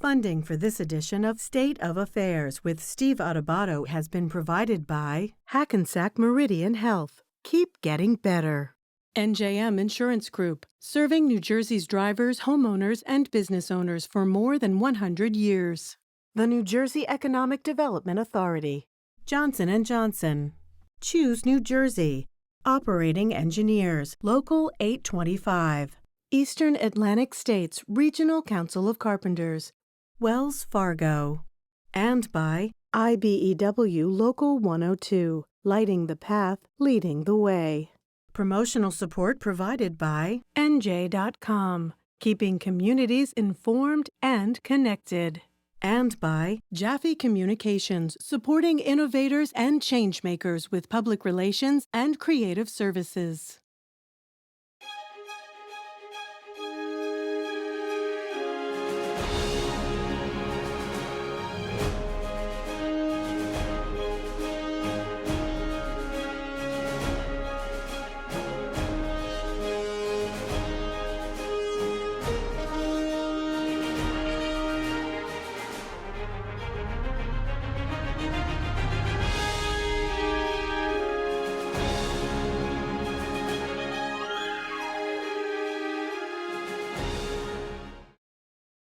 Funding for this edition of State of Affairs with Steve Adubato has been provided by Hackensack Meridian Health. Keep getting better. NJM Insurance Group, serving New Jersey's drivers, homeowners, and business owners for more than 100 years. The New Jersey Economic Development Authority. Johnson & Johnson. Choose New Jersey. Operating Engineers, Local 825. Eastern Atlantic States Regional Council of Carpenters. Wells Fargo. And by IBEW Local 102, lighting the path, leading the way. Promotional support provided by NJ.com, keeping communities informed and connected. And by Jaffe Communications, supporting innovators and changemakers with public relations and creative services.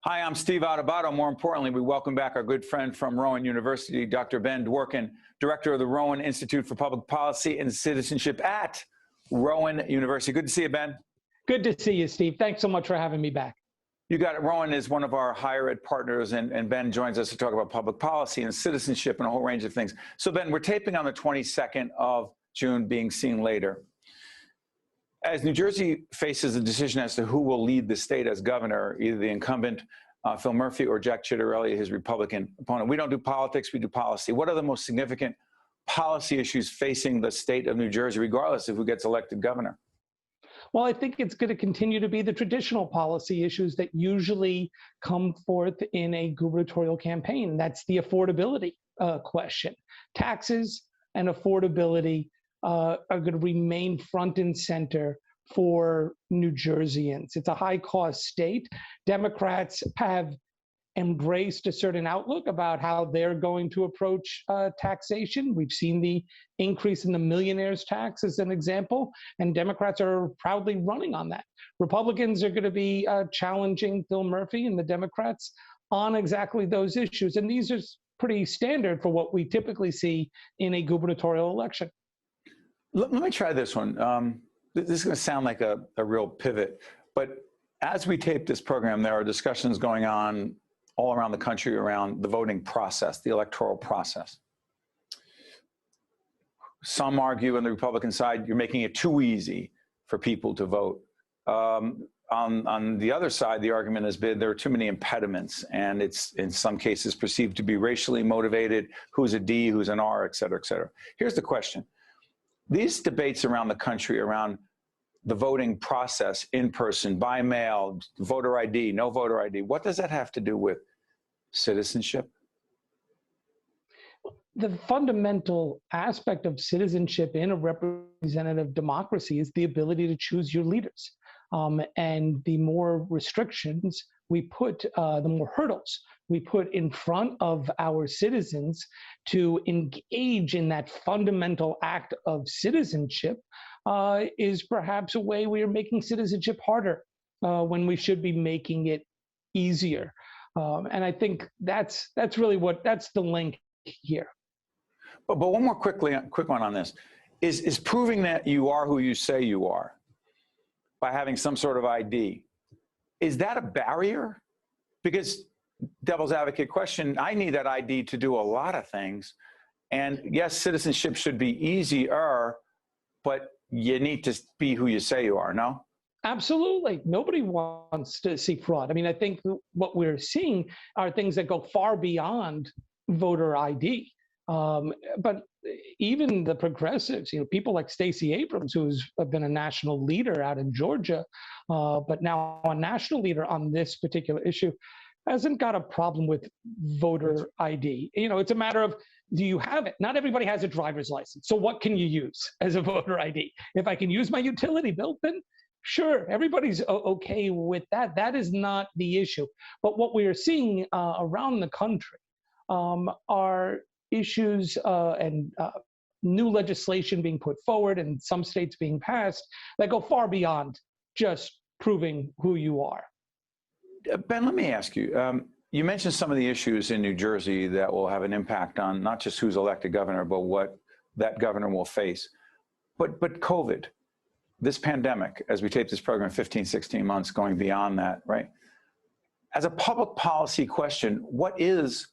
Hi, I'm Steve Adubato. More importantly, we welcome back our good friend from Rowan University, Dr. Ben Dworkin, director of the Rowan Institute for Public Policy and Citizenship at Rowan University. Good to see you, Ben. Good to see you, Steve. Thanks so much for having me back. You got it. Rowan is one of our higher ed partners, and Ben joins us to talk about public policy and citizenship and a whole range of things. So, Ben, we're taping on the 22nd of June, being seen later. As New Jersey faces a decision as to who will lead the state as governor, either the incumbent, Phil Murphy, or Jack Ciattarelli, his Republican opponent. We don't do politics, we do policy. What are the most significant policy issues facing the state of New Jersey, regardless of who gets elected governor? Well, I think it's going to continue to be the traditional policy issues that usually come forth in a gubernatorial campaign. That's the affordability question. Taxes and affordability are going to remain front and center for New Jerseyans. It's a high-cost state. Democrats have embraced a certain outlook about how they're going to approach taxation. We've seen the increase in the millionaires tax as an example, and Democrats are proudly running on that. Republicans are going to be challenging Phil Murphy and the Democrats on exactly those issues, and these are pretty standard for what we typically see in a gubernatorial election. Let me try this one. This is going to sound like a real pivot, but as we tape this program, there are discussions going on all around the country around the voting process, the electoral process. Some argue on the Republican side, you're making it too easy for people to vote. On the other side, the argument has been there are too many impediments, and it's in some cases perceived to be racially motivated, who's a D, who's an R, et cetera, et cetera. Here's the question. These debates around the country around the voting process, in person, by mail, voter ID, no voter ID, what does that have to do with citizenship? The fundamental aspect of citizenship in a representative democracy is the ability to choose your leaders. And the more restrictions we put, the more hurdles we put in front of our citizens to engage in that fundamental act of citizenship is perhaps a way we are making citizenship harder when we should be making it easier. And I think that's really that's the link here. But one more quick one on this is proving that you are who you say you are by having some sort of ID. Is that a barrier? Because devil's advocate question, I need that ID to do a lot of things. And yes, citizenship should be easier, but you need to be who you say you are, no? Absolutely. Nobody wants to see fraud. I mean, I think what we're seeing are things that go far beyond voter ID. But even the progressives, people like Stacey Abrams, who's been a national leader out in Georgia, but now a national leader on this particular issue, hasn't got a problem with voter ID. It's a matter of, do you have it? Not everybody has a driver's license. So what can you use as a voter ID? If I can use my utility bill, then Sure, everybody's okay with that. That is not the issue. But what we are seeing around the country are issues and new legislation being put forward and some states being passed that go far beyond just proving who you are. Ben, let me ask you. You mentioned some of the issues in New Jersey that will have an impact on not just who's elected governor, but what that governor will face. But COVID, this pandemic, as we tape this program, 15, 16 months, going beyond that, right? As a public policy question, what is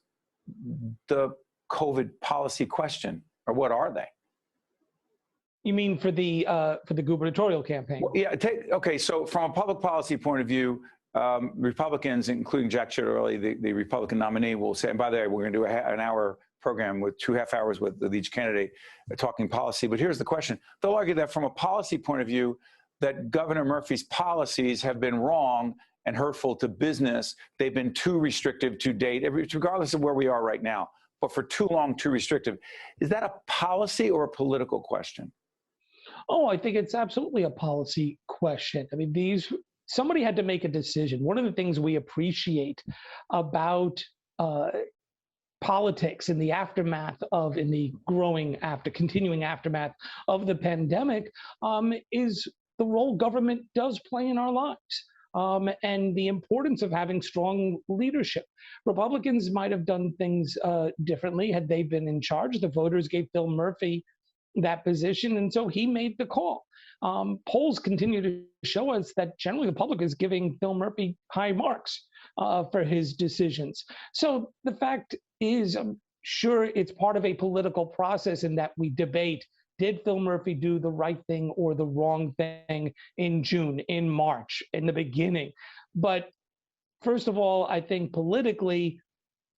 the COVID policy question, or what are they? You mean for the gubernatorial campaign? Well, yeah. Okay. So from a public policy point of view, Republicans, including Jack Ciattarelli, the Republican nominee, will say, and by the way, we're going to do an hour program with 2.5 hours with each candidate talking policy. But here's the question. They'll argue that from a policy point of view, that Governor Murphy's policies have been wrong and hurtful to business. They've been too restrictive to date, regardless of where we are right now, but for too long, too restrictive. Is that a policy or a political question? Oh, I think it's absolutely a policy question. I mean, somebody had to make a decision. One of the things we appreciate about politics in the continuing aftermath of the pandemic is the role government does play in our lives. And the importance of having strong leadership. Republicans might have done things differently had they been in charge. The voters gave Phil Murphy that position, and so he made the call. Polls continue to show us that generally the public is giving Phil Murphy high marks for his decisions. So the fact is, I'm sure it's part of a political process in that we debate, did Phil Murphy do the right thing or the wrong thing in June, in March, in the beginning? But first of all, I think politically,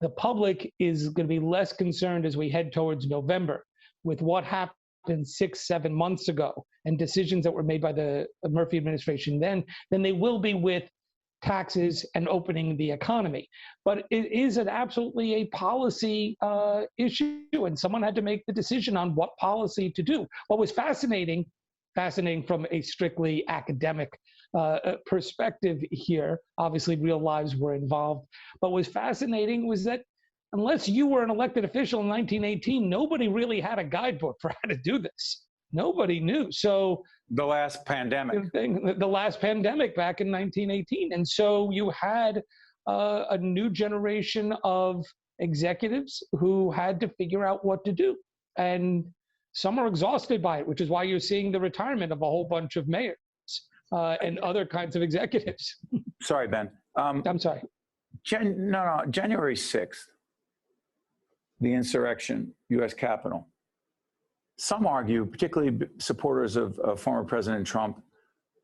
the public is going to be less concerned as we head towards November with what happened 6-7 months ago and decisions that were made by the Murphy administration then than they will be with taxes and opening the economy. But it is absolutely a policy issue, and someone had to make the decision on what policy to do. What was fascinating from a strictly academic perspective here, obviously real lives were involved, but what was fascinating was that unless you were an elected official in 1918, nobody really had a guidebook for how to do this. Nobody knew. So the last pandemic back in 1918. And so you had a new generation of executives who had to figure out what to do. And some are exhausted by it, which is why you're seeing the retirement of a whole bunch of mayors and other kinds of executives. Sorry, Ben. I'm sorry. January 6th. The insurrection, U.S. Capitol. Some argue, particularly supporters of former President Trump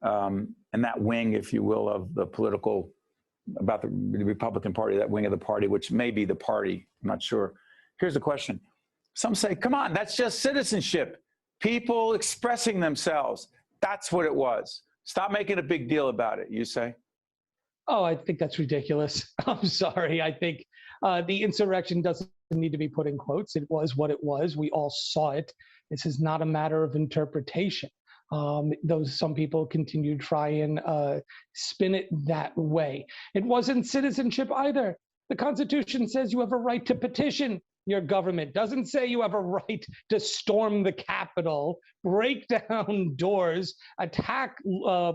and that wing, if you will, of the political, about the Republican Party, that wing of the party, which may be the party, I'm not sure. Here's the question. Some say, come on, that's just citizenship. People expressing themselves. That's what it was. Stop making a big deal about it, you say? Oh, I think that's ridiculous. I'm sorry. I think the insurrection doesn't need to be put in quotes. It was what it was. We all saw it. This is not a matter of interpretation. Though some people continue to try and spin it that way. It wasn't citizenship either. The Constitution says you have a right to petition your government. Doesn't say you have a right to storm the Capitol, break down doors, attack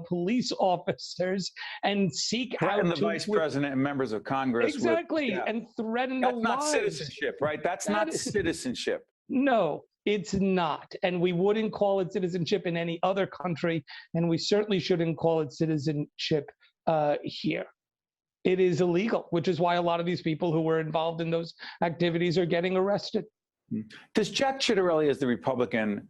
police officers, and seek threaten out the vice president and members of Congress. Exactly, and threaten the lives. That's not citizenship, right? That's not citizenship. No, it's not. And we wouldn't call it citizenship in any other country, and we certainly shouldn't call it citizenship here. It is illegal, which is why a lot of these people who were involved in those activities are getting arrested. Does Jack Ciattarelli, as the Republican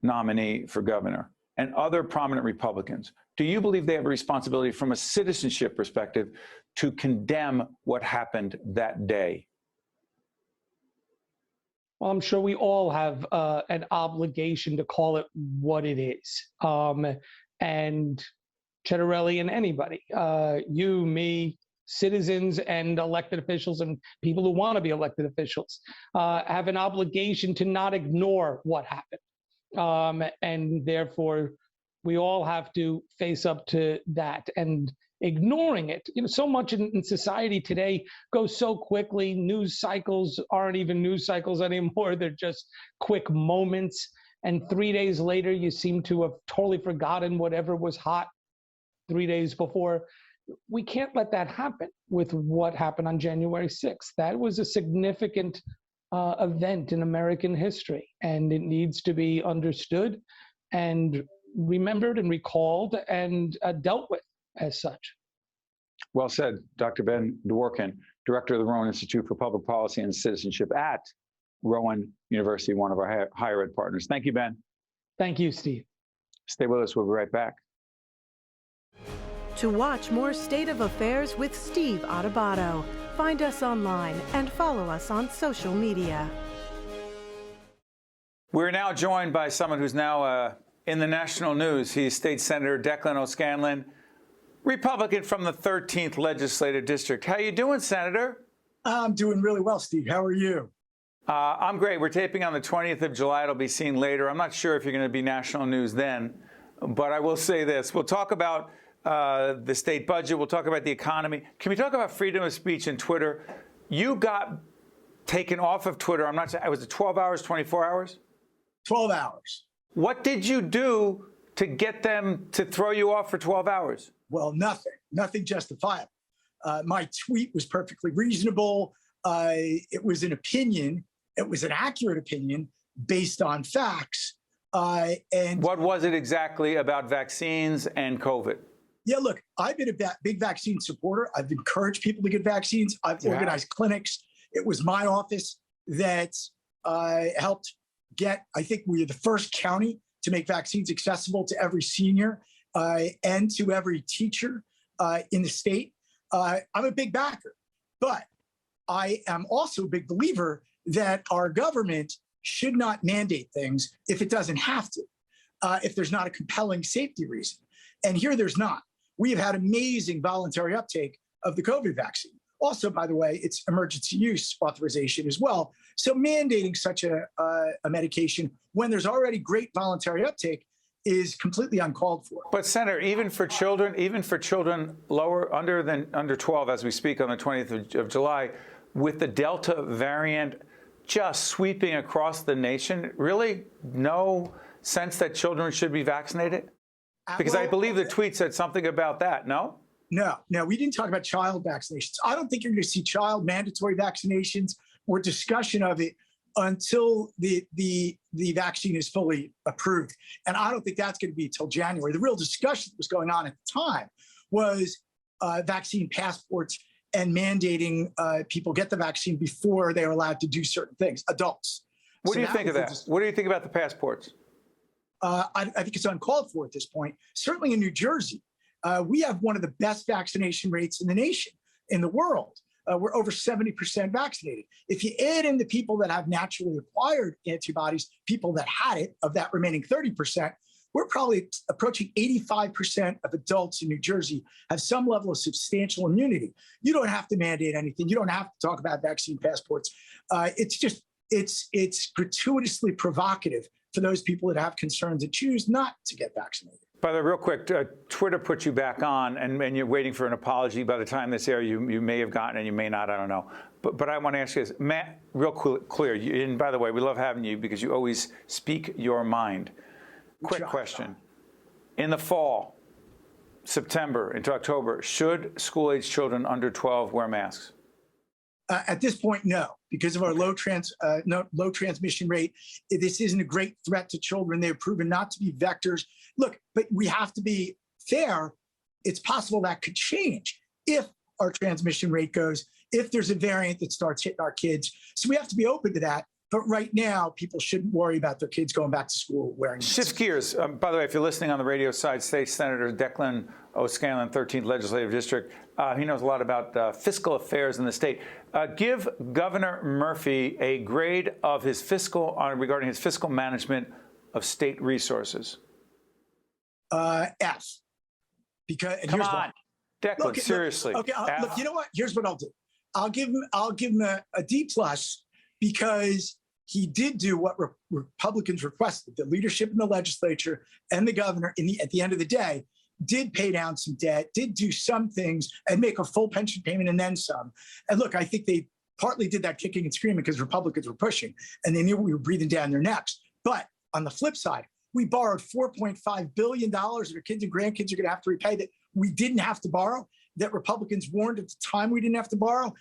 nominee for governor, and other prominent Republicans, do you believe they have a responsibility from a citizenship perspective to condemn what happened that day? Well, I'm sure we all have an obligation to call it what it is. And Ciattarelli and anybody, you, me, citizens and elected officials and people who want to be elected officials have an obligation to not ignore what happened and therefore We all have to face up to that, and ignoring it. So much in society today goes so quickly. News cycles aren't even news cycles anymore. They're just quick moments. And 3 days later, you seem to have totally forgotten whatever was hot 3 days before. We can't let that happen with what happened on January 6th. That was a significant event in American history, and it needs to be understood and remembered and recalled and dealt with as such. Well said, Dr. Ben Dworkin, director of the Rowan Institute for Public Policy and Citizenship at Rowan University, one of our higher ed partners. Thank you, Ben. Thank you, Steve. Stay with us. We'll be right back. To watch more State of Affairs with Steve Adubato, find us online and follow us on social media. We're now joined by someone who's now in the national news. He's State Senator Declan O'Scanlon, Republican from the 13th Legislative District. How you doing, Senator? I'm doing really well, Steve. How are you? I'm great. We're taping on the 20th of July. It'll be seen later. I'm not sure if you're going to be national news then, but I will say this. We'll talk about the state budget. We'll talk about the economy. Can we talk about freedom of speech and Twitter? You got taken off of Twitter. I'm not saying, was it 12 hours, 24 hours? 12 hours. What did you do to get them to throw you off for 12 hours? Well, nothing justifiable. My tweet was perfectly reasonable. It was an opinion. It was an accurate opinion based on facts. And what was it exactly about vaccines and COVID? Yeah, look, I've been a big vaccine supporter. I've encouraged people to get vaccines. I've organized clinics. It was my office that helped get, I think we are the first county to make vaccines accessible to every senior and to every teacher in the state. I'm a big backer, but I am also a big believer that our government should not mandate things if it doesn't have to, if there's not a compelling safety reason. And here there's not. We have had amazing voluntary uptake of the COVID vaccine. Also, by the way, it's emergency use authorization as well. So mandating such a medication when there's already great voluntary uptake is completely uncalled for. But Senator, even for children under 12, as we speak on the 20th of July, with the Delta variant just sweeping across the nation, really no sense that children should be vaccinated? Because I believe the tweet said something about that, no? No, we didn't talk about child vaccinations. I don't think you're going to see child mandatory vaccinations or discussion of it until the vaccine is fully approved. And I don't think that's going to be until January. The real discussion that was going on at the time was vaccine passports and mandating people get the vaccine before they are allowed to do certain things, adults. What do you think of that? What do you think about the passports? I think it's uncalled for at this point. Certainly in New Jersey, we have one of the best vaccination rates in the nation, in the world. We're over 70% vaccinated. If you add in the people that have naturally acquired antibodies, people that had it, of that remaining 30%, we're probably approaching 85% of adults in New Jersey have some level of substantial immunity. You don't have to mandate anything. You don't have to talk about vaccine passports. It's gratuitously provocative for those people that have concerns and choose not to get vaccinated. By the way, real quick, Twitter put you back on, and you're waiting for an apology. By the time this airs, you may have gotten it, you may not, I don't know. But I want to ask you this, Matt, real clear, and by the way, we love having you because you always speak your mind. Quick question. In the fall, September into October, should school-age children under 12 wear masks? At this point, no, because of our low transmission rate. This isn't a great threat to children. They've proven not to be vectors. Look, but we have to be fair. It's possible that could change if our transmission rate goes, if there's a variant that starts hitting our kids. So we have to be open to that. But right now, people shouldn't worry about their kids going back to school wearing masks. Shift gears. By the way, if you're listening on the radio side, State Senator Declan O'Scanlon, 13th Legislative District, he knows a lot about fiscal affairs in the state. Give Governor Murphy a grade of his regarding his fiscal management of state resources. F. Because Come on, Declan, seriously. Look, you know what? Here's what I'll do. I'll give him a D+ because he did do what Republicans requested. The leadership in the legislature and the governor, at the end of the day, did pay down some debt, did do some things, and make a full pension payment and then some. And look, I think they partly did that kicking and screaming because Republicans were pushing, and they knew we were breathing down their necks. But on the flip side, we borrowed $4.5 billion that our kids and grandkids are going to have to repay that we didn't have to borrow, that Republicans warned at the time we didn't have to borrow.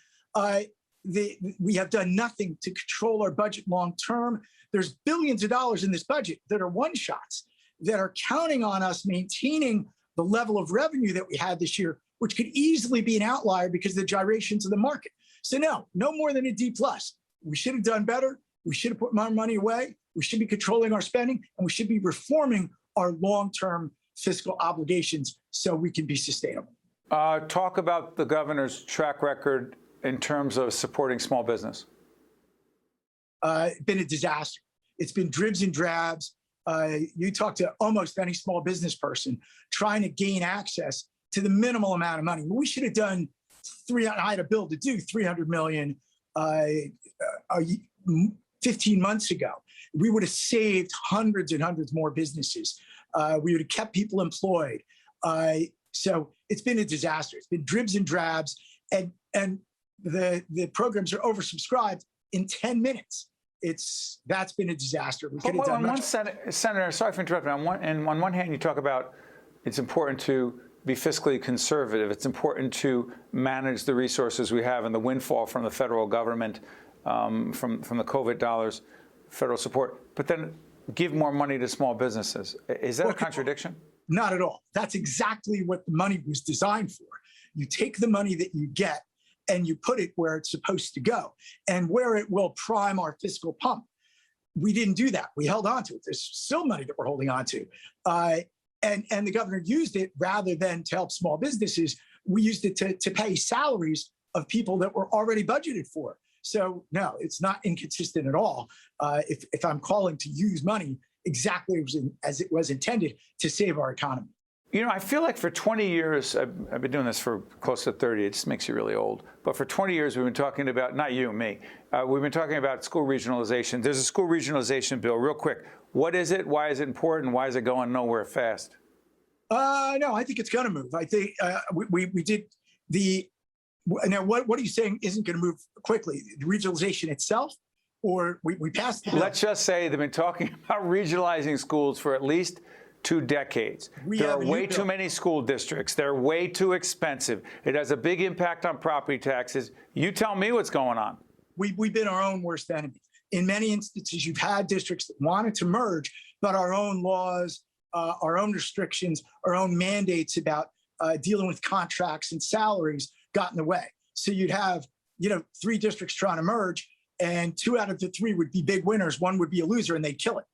We have done nothing to control our budget long term. There's billions of dollars in this budget that are one-shots, that are counting on us maintaining the level of revenue that we had this year, which could easily be an outlier because of the gyrations of the market. So no more than a D+. We should have done better. We should have put more money away. We should be controlling our spending, and we should be reforming our long-term fiscal obligations so we can be sustainable. Talk about the governor's track record in terms of supporting small business. Been a disaster. It's been dribs and drabs. You talk to almost any small business person trying to gain access to the minimal amount of money. We should have done I had a bill to do $300 million 15 months ago. We would have saved hundreds and hundreds more businesses. We would have kept people employed. So it's been a disaster. It's been dribs and drabs, and the programs are oversubscribed in 10 minutes. That's been a disaster. We could have done much. Senator, sorry for interrupting. On one hand, you talk about it's important to be fiscally conservative. It's important to manage the resources we have and the windfall from the federal government, from the COVID dollars, federal support, but then give more money to small businesses. Is that a contradiction? Not at all. That's exactly what the money was designed for. You take the money that you get and you put it where it's supposed to go and where it will prime our fiscal pump. We didn't do that. We held on to it. There's still money that we're holding on to. And the governor used it rather than to help small businesses. We used it to pay salaries of people that were already budgeted for. So no, it's not inconsistent at all. If I'm calling to use money exactly as it was intended to save our economy. You know, I feel like for 20 years, I've been doing this for close to 30. It just makes you really old. But for 20 years, we've been talking about, not you, me, we've been talking about school regionalization. There's a school regionalization bill. Real quick, what is it? Why is it important? Why is it going nowhere fast? No, I think it's going to move. I think we did the. Now, what are you saying isn't going to move quickly? The regionalization itself, or we passed the bill? Let's just say they've been talking about regionalizing schools for at least 2 decades. There are way too many school districts. They're way too expensive. It has a big impact on property taxes. You tell me what's going on. We've been our own worst enemy. In many instances, you've had districts that wanted to merge, but our own laws, our own restrictions, our own mandates about dealing with contracts and salaries got in the way. So you'd have, 3 districts trying to merge, and 2 out of the 3 would be big winners. 1 would be a loser, and they'd kill it.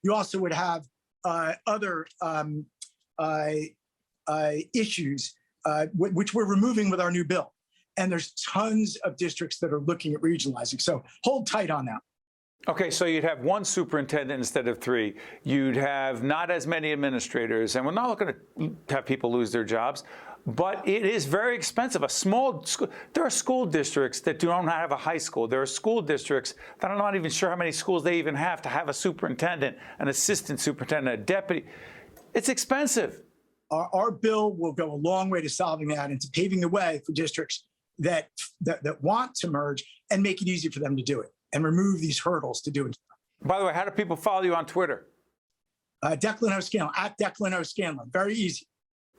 You also would have other issues, which we're removing with our new bill. And there's tons of districts that are looking at regionalizing. So hold tight on that. Okay, so you'd have 1 superintendent instead of 3. You'd have not as many administrators, and we're not looking to have people lose their jobs, but it is very expensive. A small school, there are school districts that do not have a high school. There are school districts that I'm not even sure how many schools they even have to have a superintendent, an assistant superintendent, a deputy. It's expensive. Our bill will go a long way to solving that and to paving the way for districts that want to merge and make it easy for them to do it and remove these hurdles to do it. By the way, how do people follow you on Twitter? Declan O'Scanlon, at Declan O'Scanlon. Very easy.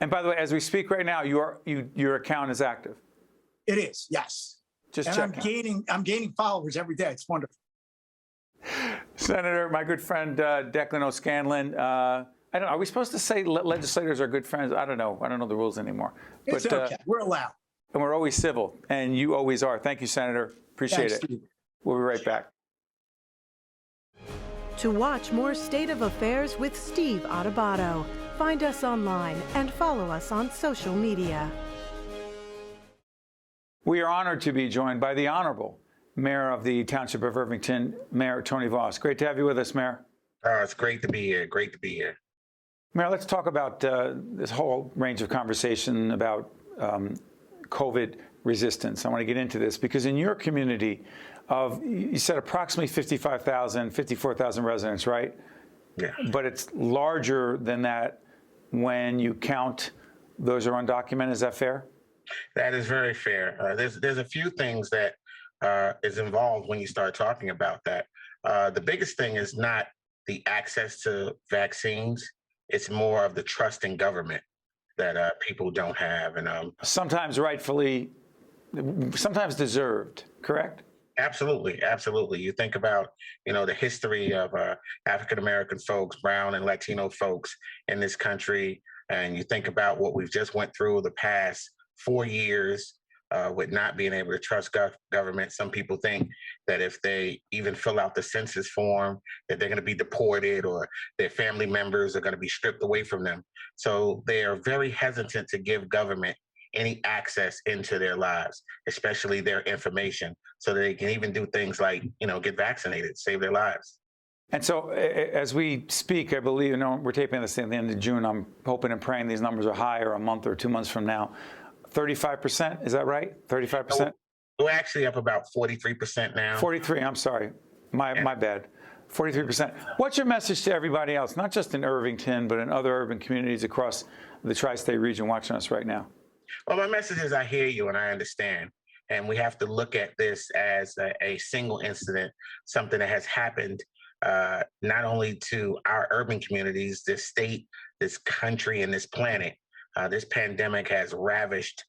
And by the way, as we speak right now, your account is active. It is, yes. Just and checking. I'm gaining followers every day. It's wonderful. Senator, my good friend Declan O'Scanlon. I don't know. Are we supposed to say legislators are good friends? I don't know. I don't know the rules anymore. It's okay. We're allowed. And we're always civil, and you always are. Thank you, Senator. Appreciate it. Steve. We'll be right back. To watch more State of Affairs with Steve Adubato, find us online and follow us on social media. We are honored to be joined by the Honorable Mayor of the Township of Irvington, Mayor Tony Vauss. Great to have you with us, Mayor. It's great to be here. Great to be here. Mayor, let's talk about this whole range of conversation about COVID resistance. I want to get into this because in your community you said approximately 55,000, 54,000 residents, right? Yeah. But it's larger than that when you count those who are undocumented. Is that fair? That is very fair. There's a few things that is involved when you start talking about that. The biggest thing is not the access to vaccines. It's more of the trust in government that people don't have. And sometimes rightfully, sometimes deserved, correct? Absolutely, absolutely. You think about, the history of African-American folks, Brown and Latino folks in this country, and you think about what we've just went through the past 4 years with not being able to trust government. Some people think that if they even fill out the census form, that they're going to be deported or their family members are going to be stripped away from them. So they are very hesitant to give government any access into their lives, especially their information, so that they can even do things like, get vaccinated, save their lives. And so as we speak, I believe, we're taping this at the end of June. I'm hoping and praying these numbers are higher a month or 2 months from now. 35%, is that right? 35%? We're actually up about 43% now. 43, I'm sorry. My bad. 43%. What's your message to everybody else, not just in Irvington, but in other urban communities across the tri-state region watching us right now? Well, my message is I hear you and I understand. And we have to look at this as a single incident, something that has happened not only to our urban communities, this state, this country, and this planet. This pandemic has ravished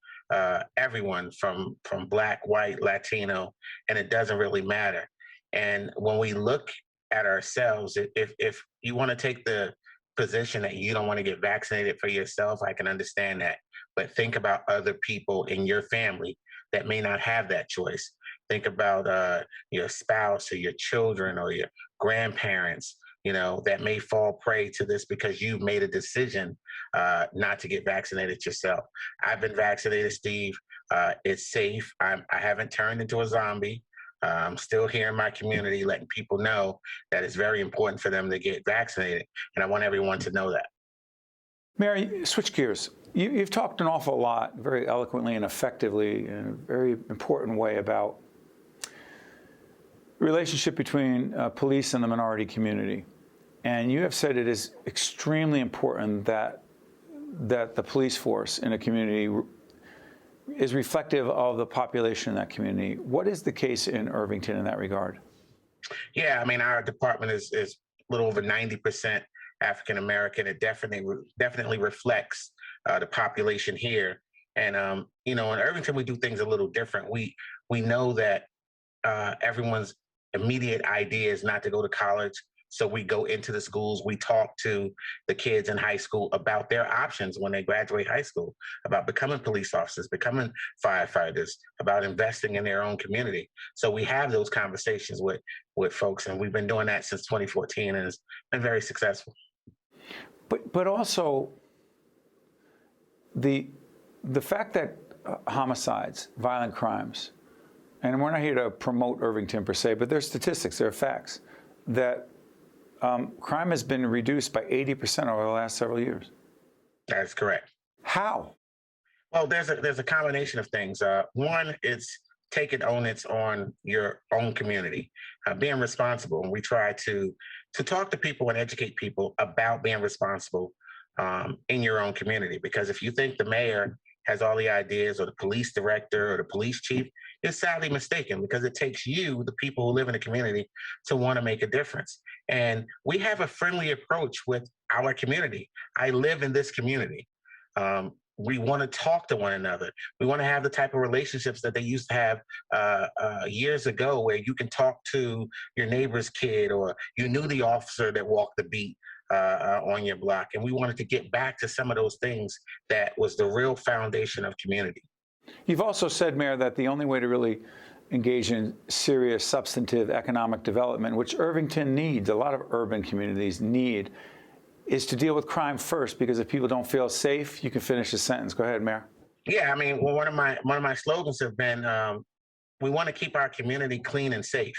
everyone from Black, white, Latino, and it doesn't really matter. And when we look at ourselves, if you want to take the position that you don't want to get vaccinated for yourself, I can understand that. But think about other people in your family that may not have that choice. Think about your spouse or your children or your grandparents, that may fall prey to this because you've made a decision not to get vaccinated yourself. I've been vaccinated, Steve. It's safe. I haven't turned into a zombie. I'm still here in my community letting people know that it's very important for them to get vaccinated. And I want everyone to know that. Mary, switch gears. You've talked an awful lot, very eloquently and effectively, in a very important way about the relationship between police and the minority community. And you have said it is extremely important that the police force in a community is reflective of the population in that community. What is the case in Irvington in that regard? Yeah, our department is a little over 90% African American. It definitely reflects the population here. And in Irvington, we do things a little different. We know that everyone's immediate idea is not to go to college. So we go into the schools, we talk to the kids in high school about their options when they graduate high school, about becoming police officers, becoming firefighters, about investing in their own community. So we have those conversations with folks, and we've been doing that since 2014, and it's been very successful. But also the fact that homicides, violent crimes, and we're not here to promote Irvington per se, but there's statistics, there are facts, that crime has been reduced by 80% over the last several years. That's correct. How? Well, there's a combination of things. One, it's taking onus on your own community, being responsible. And we try to talk to people and educate people about being responsible in your own community. Because if you think the mayor has all the ideas, or the police director, or the police chief, you're sadly mistaken, because it takes you, the people who live in the community, to want to make a difference. And we have a friendly approach with our community. I live in this community. We want to talk to one another. We want to have the type of relationships that they used to have years ago, where you can talk to your neighbor's kid, or you knew the officer that walked the beat on your block. And we wanted to get back to some of those things that was the real foundation of community. You've also said, Mayor, that the only way to really engage in serious substantive economic development, which Irvington needs, a lot of urban communities need, is to deal with crime first, because if people don't feel safe, you can finish the sentence. Go ahead, Mayor. Yeah, well, one of my slogans have been, we want to keep our community clean and safe.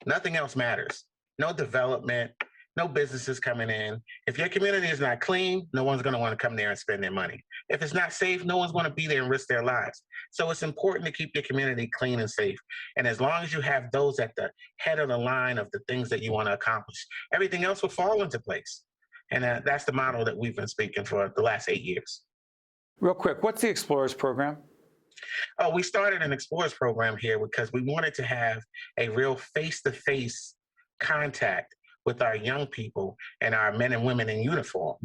Nothing else matters. No development, no businesses coming in. If your community is not clean, no one's going to want to come there and spend their money. If it's not safe, no one's going to be there and risk their lives. So it's important to keep your community clean and safe. And as long as you have those at the head of the line of the things that you want to accomplish, everything else will fall into place. And that's the model that we've been speaking for the last 8 years. Real quick, what's the Explorers program? We started an Explorers program here because we wanted to have a real face-to-face contact with our young people and our men and women in uniform.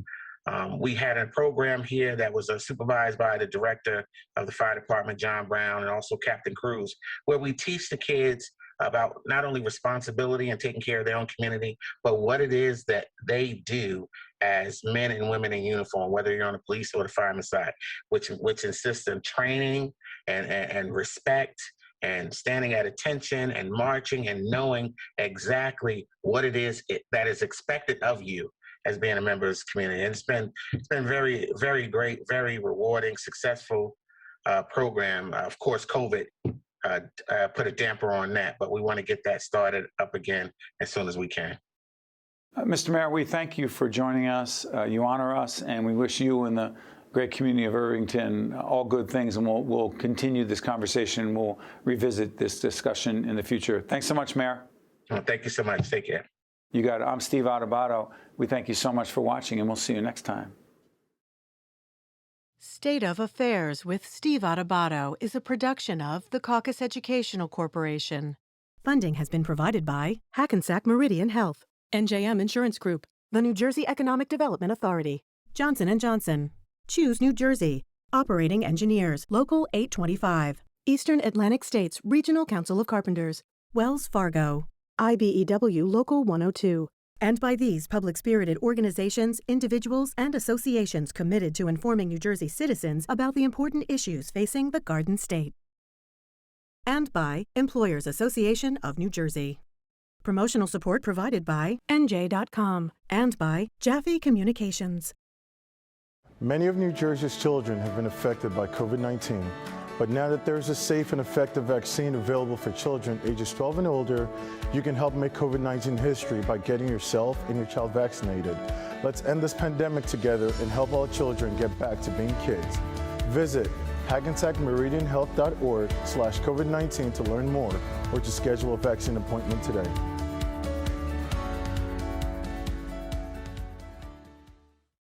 We had a program here that was supervised by the director of the fire department, John Brown, and also Captain Cruz, where we teach the kids about not only responsibility and taking care of their own community, but what it is that they do as men and women in uniform, whether you're on the police or the fireman side, which insists on training and respect and standing at attention and marching and knowing exactly what it is that is expected of you as being a member of this community. And it's been very, very great, very rewarding, successful program. Of course, COVID put a damper on that, but we want to get that started up again as soon as we can. Mr. Mayor, we thank you for joining us. You honor us, and we wish you and the great community of Irvington all good things, and we'll continue this conversation. We'll revisit this discussion in the future. Thanks so much, Mayor. Thank you so much. Take care. You got it. I'm Steve Adubato. We thank you so much for watching, and we'll see you next time. State of Affairs with Steve Adubato is a production of the Caucus Educational Corporation. Funding has been provided by Hackensack Meridian Health, NJM Insurance Group, the New Jersey Economic Development Authority, Johnson & Johnson, Choose New Jersey, Operating Engineers, Local 825, Eastern Atlantic States Regional Council of Carpenters, Wells Fargo, IBEW Local 102, and by these public-spirited organizations, individuals, and associations committed to informing New Jersey citizens about the important issues facing the Garden State. And by Employers Association of New Jersey. Promotional support provided by NJ.com and by Jaffe Communications. Many of New Jersey's children have been affected by COVID-19, but now that there's a safe and effective vaccine available for children ages 12 and older, you can help make COVID-19 history by getting yourself and your child vaccinated. Let's end this pandemic together and help all children get back to being kids. Visit hackensackmeridianhealth.org/COVID-19 to learn more or to schedule a vaccine appointment today.